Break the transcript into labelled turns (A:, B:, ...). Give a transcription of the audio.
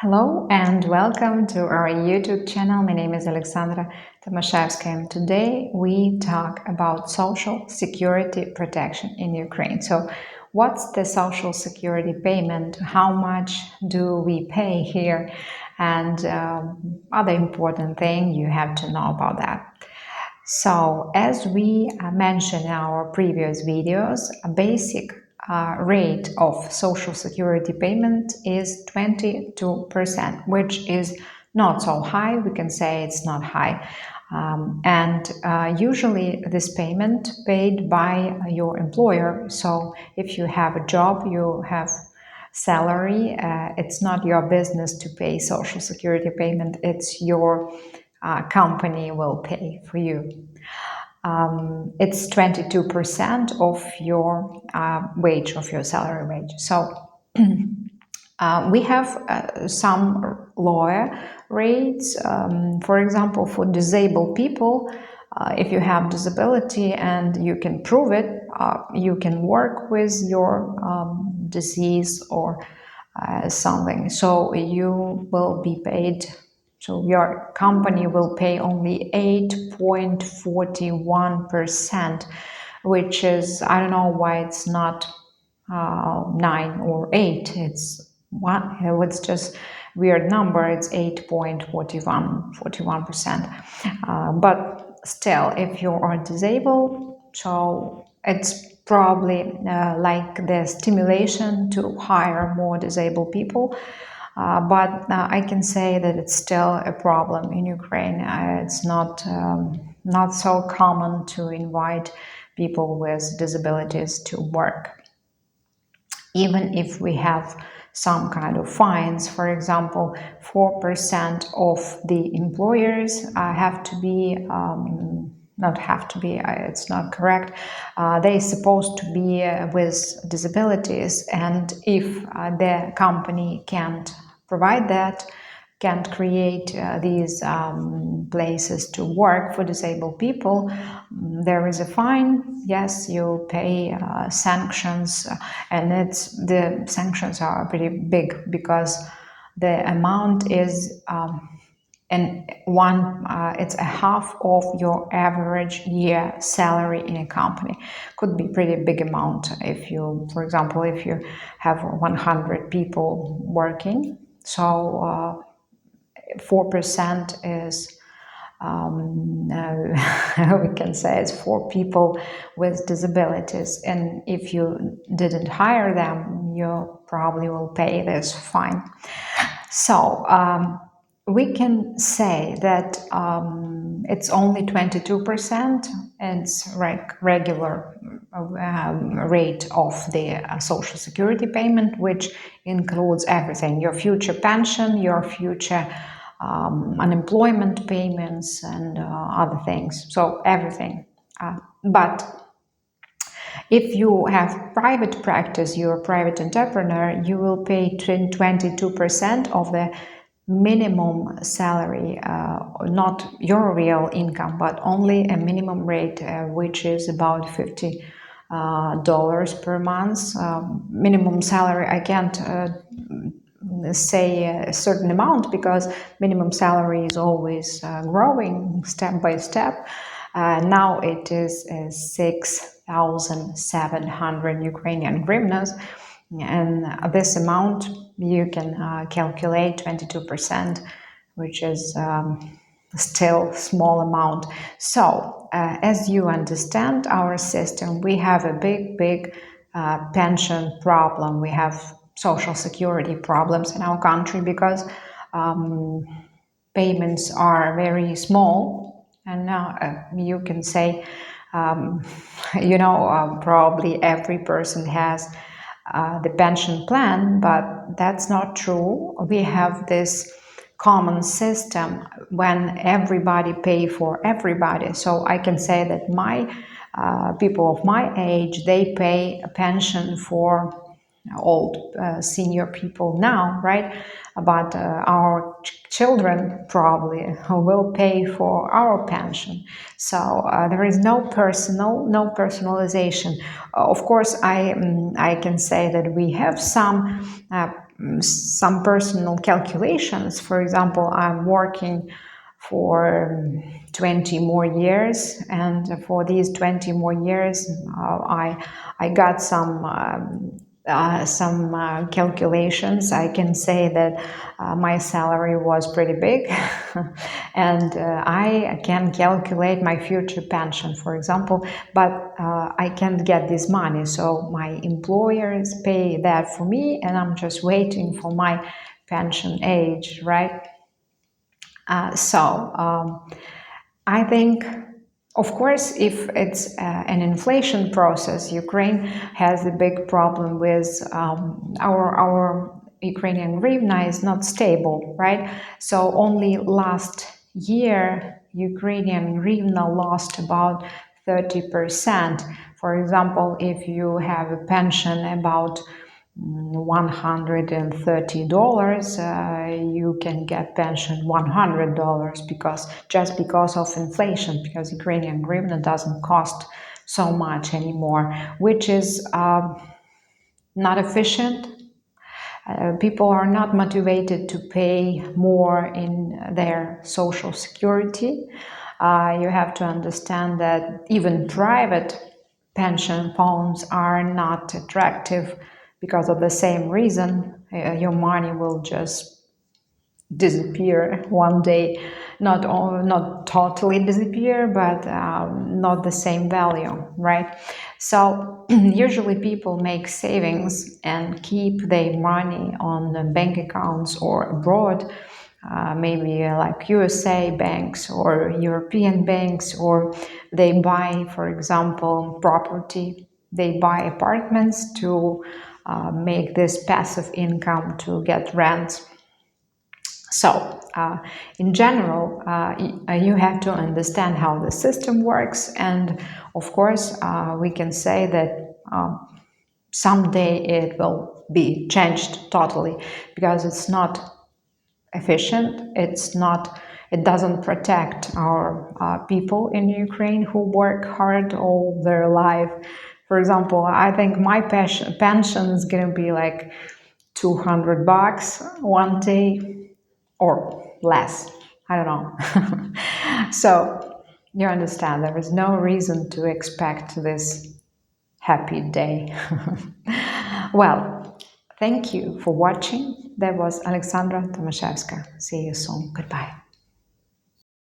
A: Hello and welcome to our YouTube channel. My name is Oleksandra Tomashevska, and today we talk about social security protection in Ukraine. So, what's the social security payment? How much do we pay here? And other important thing you have to know about that. So, as we mentioned in our previous videos, a basic rate of social security payment is 22%, which is not so high. We can say it's not high. And usually this payment paid by your employer. So if you have a job, you have salary, it's not your business to pay social security payment, it's your company will pay for you. It's 22% of your wage, of your salary wage. So we have some lower rates. For example, for disabled people, if you have disability and you can prove it, you can work with your disease or something. So you will be paid. So your company will pay only 8.41%, which is, I don't know why it's not 9 or 8. It's just weird number. It's 8.41%. But still, if you are disabled, so it's probably like the stimulation to hire more disabled people. But I can say that it's still a problem in Ukraine. It's not so common to invite people with disabilities to work. Even if we have some kind of fines, for example, 4% of the employers have to be not have to be, it's not correct. They're supposed to be with disabilities, and if the company can't provide that, can't create these places to work for disabled people, there is a fine. Yes, you pay sanctions, and the sanctions are pretty big because the amount is it's a half of your average year salary in a company. Could be pretty big amount if you, for example, if you have 100 people working. So 4% is we can say it's 4 people with disabilities, and if you didn't hire them, you probably will pay this fine. So we can say that it's only 22%, and it's regular rate of the social security payment, which includes everything: your future pension, your future unemployment payments, and other things. So everything. But if you have private practice, you're a private entrepreneur, you will pay 22% of the minimum salary, not your real income, but only a minimum rate, which is about $50 per month. Minimum salary, I can't say a certain amount because minimum salary is always growing step by step. Now it is 6,700 Ukrainian hryvnias, and this amount you can calculate 22%, which is still small amount. So as you understand our system, we have a big pension problem. We have social security problems in our country because payments are very small. And now you can say, probably every person has the pension plan, but that's not true. We have this common system when everybody pay for everybody. So I can say that my people of my age, they pay a pension for old senior people now, right? But our children probably will pay for our pension. So there is no personalization. Of course, I can say that we have some some personal calculations. For example, I'm working for 20 more years, and for these 20 more years, I got some calculations. I can say that my salary was pretty big, and I can calculate my future pension, for example, but I can't get this money. So my employers pay that for me, and I'm just waiting for my pension age, right? I think, of course, if it's an inflation process, Ukraine has a big problem with our Ukrainian hryvnia is not stable, right? So only last year, Ukrainian hryvnia lost about 30%. For example, if you have a pension about $130, you can get pension $100 because of inflation, because Ukrainian hryvnia doesn't cost so much anymore, which is not efficient. People are not motivated to pay more in their social security. You have to understand that even private pension funds are not attractive because of the same reason. Your money will just disappear one day, not totally disappear, but not the same value, right? So usually people make savings and keep their money on the bank accounts or abroad, maybe like USA banks or European banks, or they buy, for example, property. They buy apartments to make this passive income to get rent. So, in general, you have to understand how the system works, and of course, we can say that someday it will be changed totally, because it's not efficient. It doesn't protect our people in Ukraine who work hard all their life. For example, I think my pension is going to be like $200 one day, or less. I don't know. So you understand, there is no reason to expect this happy day. Well, thank you for watching. That was Oleksandra Tomashevska. See you soon. Goodbye.